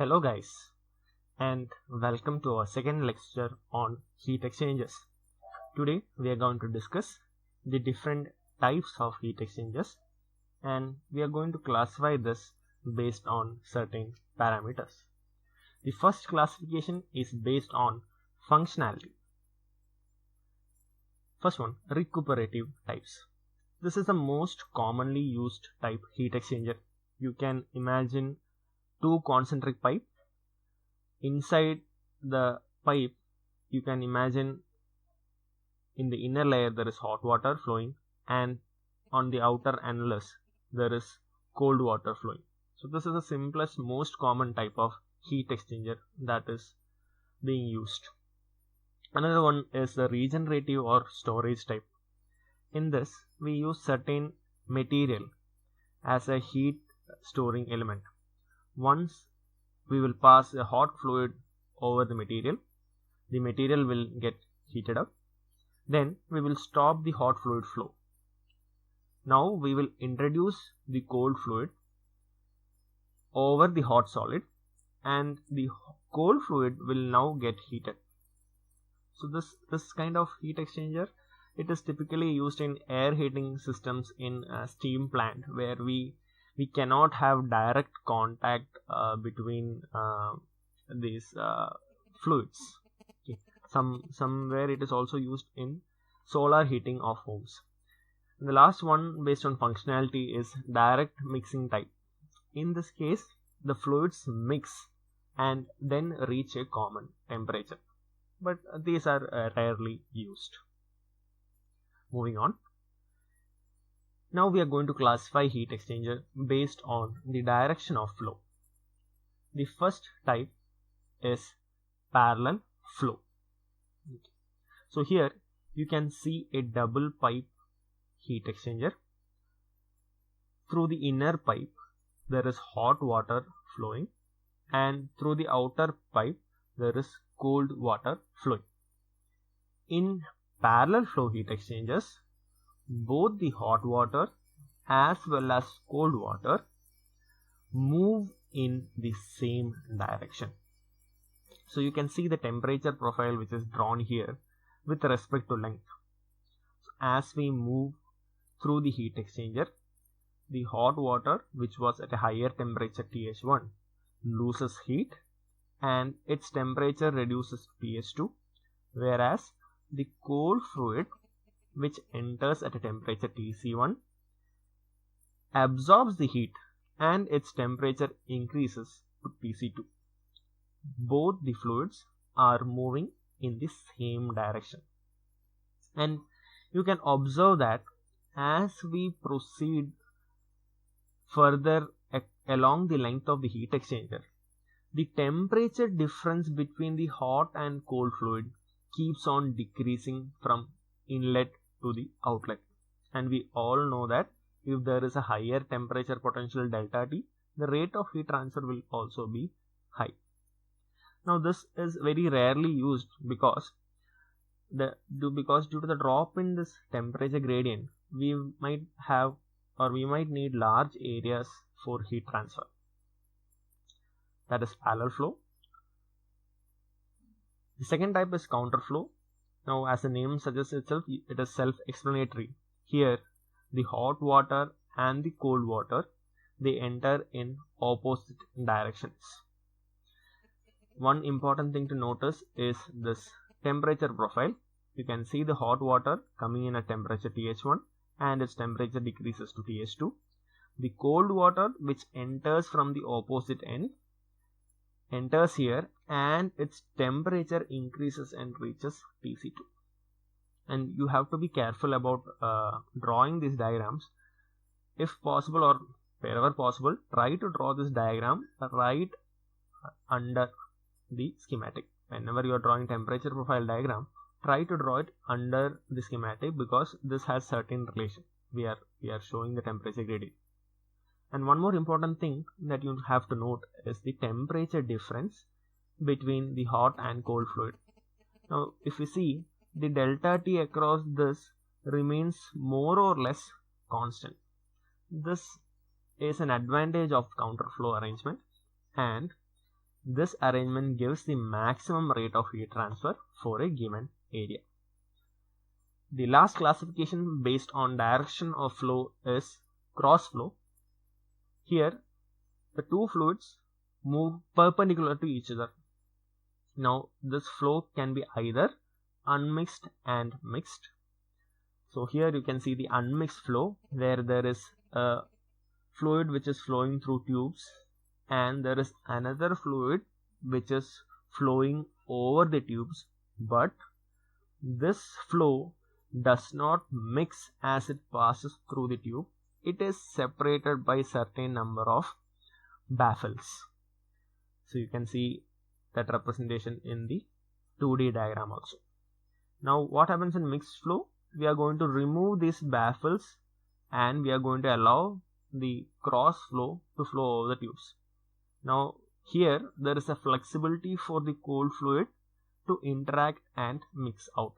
Hello guys, and welcome to our second lecture on heat exchangers. Today we are going to discuss the different types of heat exchangers, and we are going to classify this based on certain parameters. The first classification is based on functionality. First one, recuperative types. This is the most commonly used type heat exchanger. You can imagine two concentric pipes. Inside the pipe, you can imagine in the inner layer there is hot water flowing, and on the outer annulus there is cold water flowing. So this is the simplest, most common type of heat exchanger that is being used. Another one is the regenerative or storage type. In this, we use certain material as a heat storing element. Once we will pass a hot fluid over the material will get heated up. Then we will stop the hot fluid flow. Now we will introduce the cold fluid over the hot solid, and the cold fluid will now get heated. So this kind of heat exchanger, it is typically used in air heating systems in a steam plant, where we cannot have direct contact between these fluids. Okay. Somewhere it is also used in solar heating of homes. And the last one based on functionality is direct mixing type. In this case, the fluids mix and then reach a common temperature, but these are rarely used. Moving on. Now we are going to classify heat exchanger based on the direction of flow. The first type is parallel flow. So here you can see a double pipe heat exchanger. Through the inner pipe there is hot water flowing, and through the outer pipe there is cold water flowing. In parallel flow heat exchangers, both the hot water as well as cold water move in the same direction. So you can see the temperature profile which is drawn here with respect to length. So as we move through the heat exchanger, the hot water, which was at a higher temperature TH1, loses heat and its temperature reduces to TH2, whereas the cold fluid, which enters at a temperature TC1, absorbs the heat and its temperature increases to TC2. Both the fluids are moving in the same direction, and you can observe that as we proceed further along the length of the heat exchanger, the temperature difference between the hot and cold fluid keeps on decreasing from inlet to the outlet. And we all know that if there is a higher temperature potential delta T, the rate of heat transfer will also be high. Now this is very rarely used because due to the drop in this temperature gradient, we might have or we might need large areas for heat transfer. That is parallel flow. The second type is counterflow. Now, as the name suggests itself, it is self-explanatory. Here, the hot water and the cold water, they enter in opposite directions. One important thing to notice is this temperature profile. You can see the hot water coming in at temperature TH1 and its temperature decreases to TH2. The cold water, which enters from the opposite end, enters here and its temperature increases and reaches TC2. And you have to be careful about drawing these diagrams. If possible, or wherever possible, try to draw this diagram right under the schematic. Whenever you are drawing temperature profile diagram, try to draw it under the schematic, because this has certain relation. We are showing the temperature gradient. And one more important thing that you have to note is the temperature difference between the hot and cold fluid. Now, if we see, the delta T across this remains more or less constant. This is an advantage of counterflow arrangement, and This arrangement gives the maximum rate of heat transfer for a given area. The last classification based on direction of flow is cross flow. Here, the two fluids move perpendicular to each other. Now, this flow can be either unmixed and mixed. So here you can see the unmixed flow, where there is a fluid which is flowing through tubes and there is another fluid which is flowing over the tubes, but this flow does not mix as it passes through the tube. It is separated by certain number of baffles. So you can see that representation in the 2D diagram also. Now what happens in mixed flow? We are going to remove these baffles and we are going to allow the cross flow to flow over the tubes. Now here there is a flexibility for the cold fluid to interact and mix out.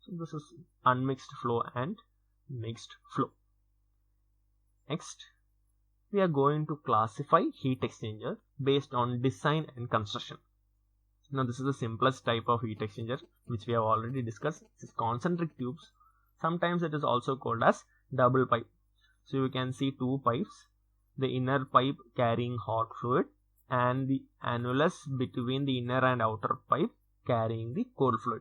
So this is unmixed flow and mixed flow. Next, we are going to classify heat exchanger based on design and construction. Now this is the simplest type of heat exchanger which we have already discussed. This is concentric tubes. Sometimes it is also called as double pipe. So you can see two pipes, the inner pipe carrying hot fluid and the annulus between the inner and outer pipe carrying the cold fluid.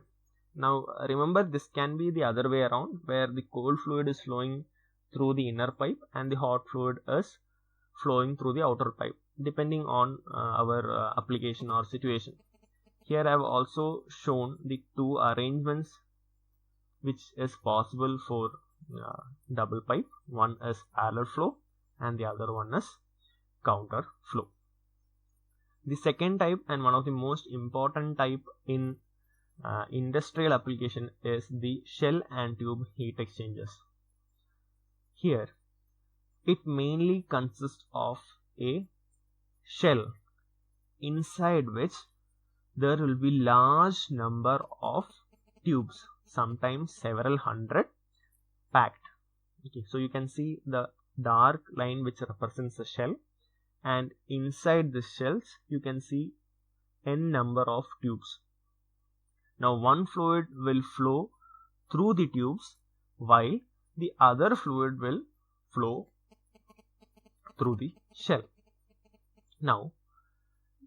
Now remember, this can be the other way around, where the cold fluid is flowing through the inner pipe and the hot fluid is flowing through the outer pipe, depending on our application or situation. Here I have also shown the two arrangements which is possible for double pipe. One is parallel flow and the other one is counter flow. The second type, and one of the most important type in industrial application, is the shell and tube heat exchangers. Here it mainly consists of a shell inside which there will be large number of tubes, sometimes several hundred packed. Okay, so you can see the dark line which represents the shell, and inside the shells you can see n number of tubes. Now one fluid will flow through the tubes while the other fluid will flow through the shell. Now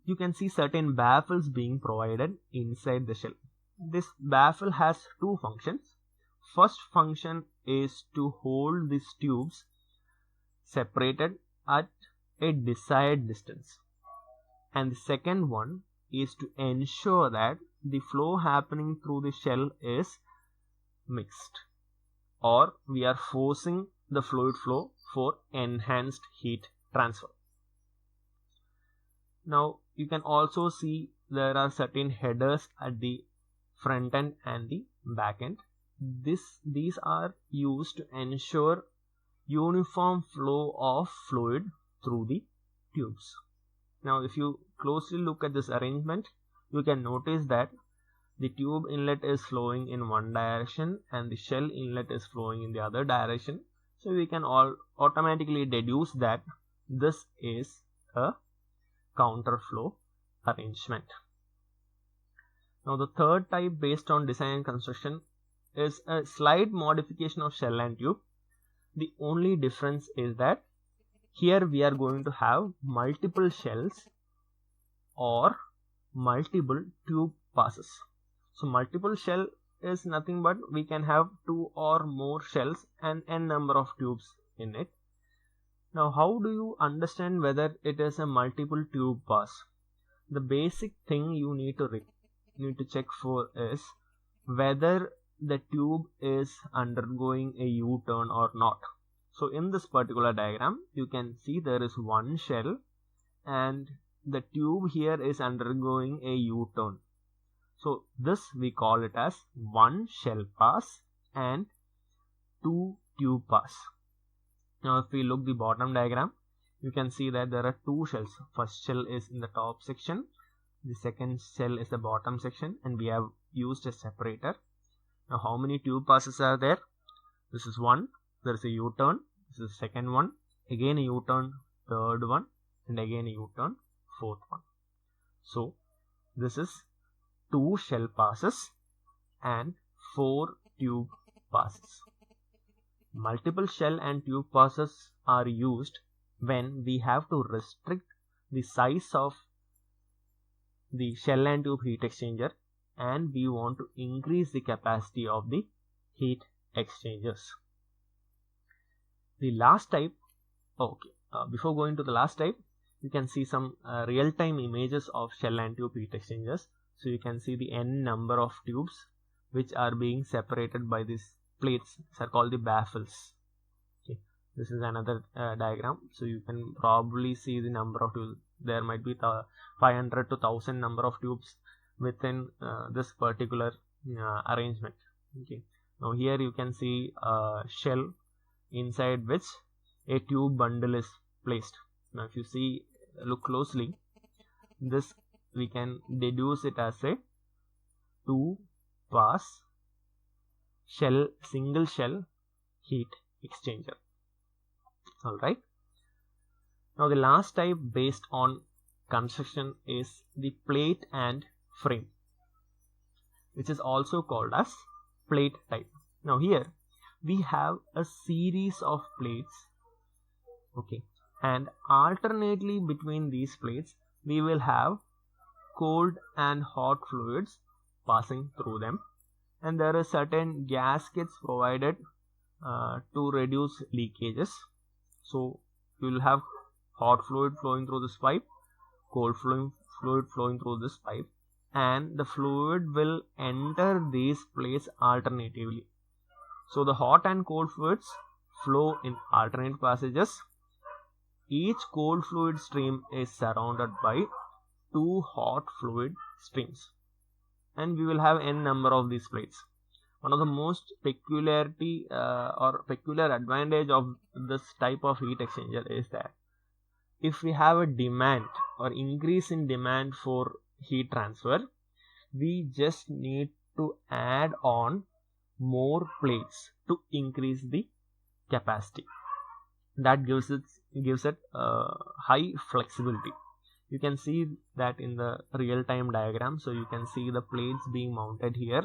you can see certain baffles being provided inside the shell. This baffle has two functions. First function is to hold these tubes separated at a desired distance, and the second one is to ensure that the flow happening through the shell is mixed, or we are forcing the fluid flow for enhanced heat transfer. Now you can also see there are certain headers at the front end and the back end. These are used to ensure uniform flow of fluid through the tubes. Now if you closely look at this arrangement, you can notice that the tube inlet is flowing in one direction and the shell inlet is flowing in the other direction. So we can all automatically deduce that this is a counter flow arrangement. Now the third type, based on design and construction, is a slight modification of shell and tube. The only difference is that here we are going to have multiple shells or multiple tube passes. So multiple shell is nothing but we can have two or more shells and n number of tubes in it. Now how do you understand whether it is a multiple tube pass? The basic thing you need to check for is whether the tube is undergoing a U-turn or not. So in this particular diagram you can see there is one shell and the tube here is undergoing a U-turn. So this we call it as one shell pass and two tube pass. Now if we look the bottom diagram, you can see that there are two shells. First shell is in the top section, the second shell is the bottom section, and we have used a separator. Now how many tube passes are there? This is one, there is a U-turn, this is the second one, again a U-turn, third one, and again a U-turn, fourth one. So this is 2 shell passes and 4 tube passes. Multiple shell and tube passes are used when we have to restrict the size of the shell and tube heat exchanger and we want to increase the capacity of the heat exchangers. The last type, before going to the last type, you can see some real-time images of shell and tube heat exchangers. So you can see the n number of tubes which are being separated by these plates. These are called the baffles. Okay. This is another diagram. So you can probably see the number of tubes. There might be 500 to 1000 number of tubes within this particular arrangement. Okay. Now here you can see a shell inside which a tube bundle is placed. Now if you look closely, this we can deduce it as a 2-pass single shell heat exchanger. Alright. Now the last type based on construction is the plate and frame, which is also called as plate type. Now here we have a series of plates, okay, and alternately between these plates we will have cold and hot fluids passing through them, and there are certain gaskets provided to reduce leakages. So you will have hot fluid flowing through this pipe, cold fluid flowing through this pipe, and the fluid will enter these plates alternatively. So the hot and cold fluids flow in alternate passages. Each cold fluid stream is surrounded by 2 hot fluid streams, and we will have n number of these plates. One of the most peculiar advantage of this type of heat exchanger is that if we have a demand or increase in demand for heat transfer, we just need to add on more plates to increase the capacity. That gives it high flexibility. You can see that in the real-time diagram. So you can see the plates being mounted here.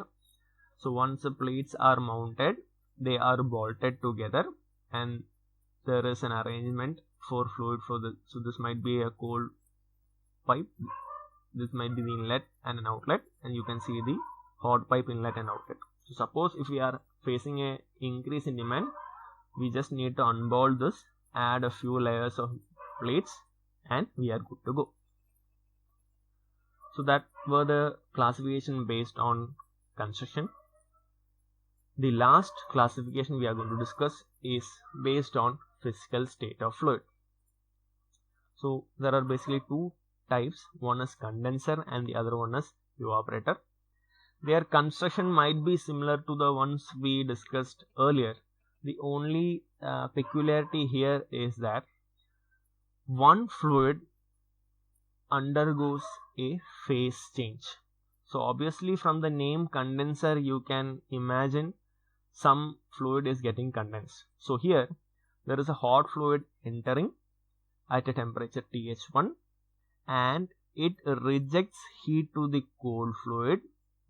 So once the plates are mounted, they are bolted together, and there is an arrangement for fluid flow. So this might be a cold pipe, this might be the inlet and an outlet, and you can see the hot pipe inlet and outlet. So suppose if we are facing a increase in demand, we just need to unbolt this, add a few layers of plates, and we are good to go. So that were the classification based on construction. The last classification we are going to discuss is based on physical state of fluid. So there are basically 2 types. One is condenser and the other one is evaporator. Their construction might be similar to the ones we discussed earlier. The only peculiarity here is that one fluid undergoes a phase change. So obviously from the name condenser you can imagine some fluid is getting condensed. So here there is a hot fluid entering at a temperature TH1 and it rejects heat to the cold fluid,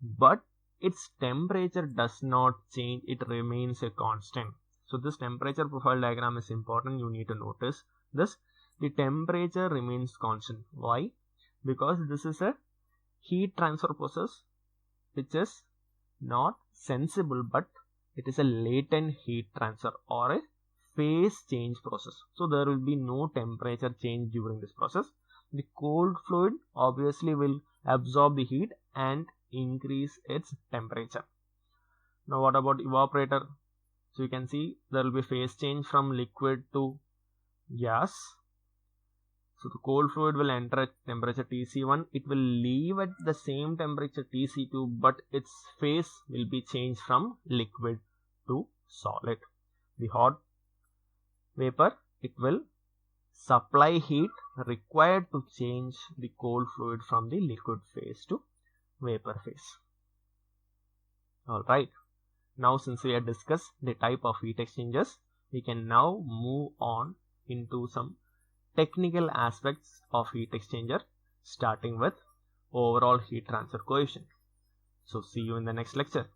but its temperature does not change, it remains a constant. So this temperature profile diagram is important, you need to notice this. The temperature remains constant. Why? Because this is a heat transfer process which is not sensible, but it is a latent heat transfer or a phase change process. So there will be no temperature change during this process. The cold fluid obviously will absorb the heat and increase its temperature. Now what about evaporator? So you can see there will be phase change from liquid to gas. So the cold fluid will enter at temperature Tc1, it will leave at the same temperature Tc2, but its phase will be changed from liquid to solid. The hot vapor, it will supply heat required to change the cold fluid from the liquid phase to vapor phase. Alright, now since we have discussed the type of heat exchangers, we can now move on into some technical aspects of heat exchanger, starting with overall heat transfer coefficient. So see you in the next lecture.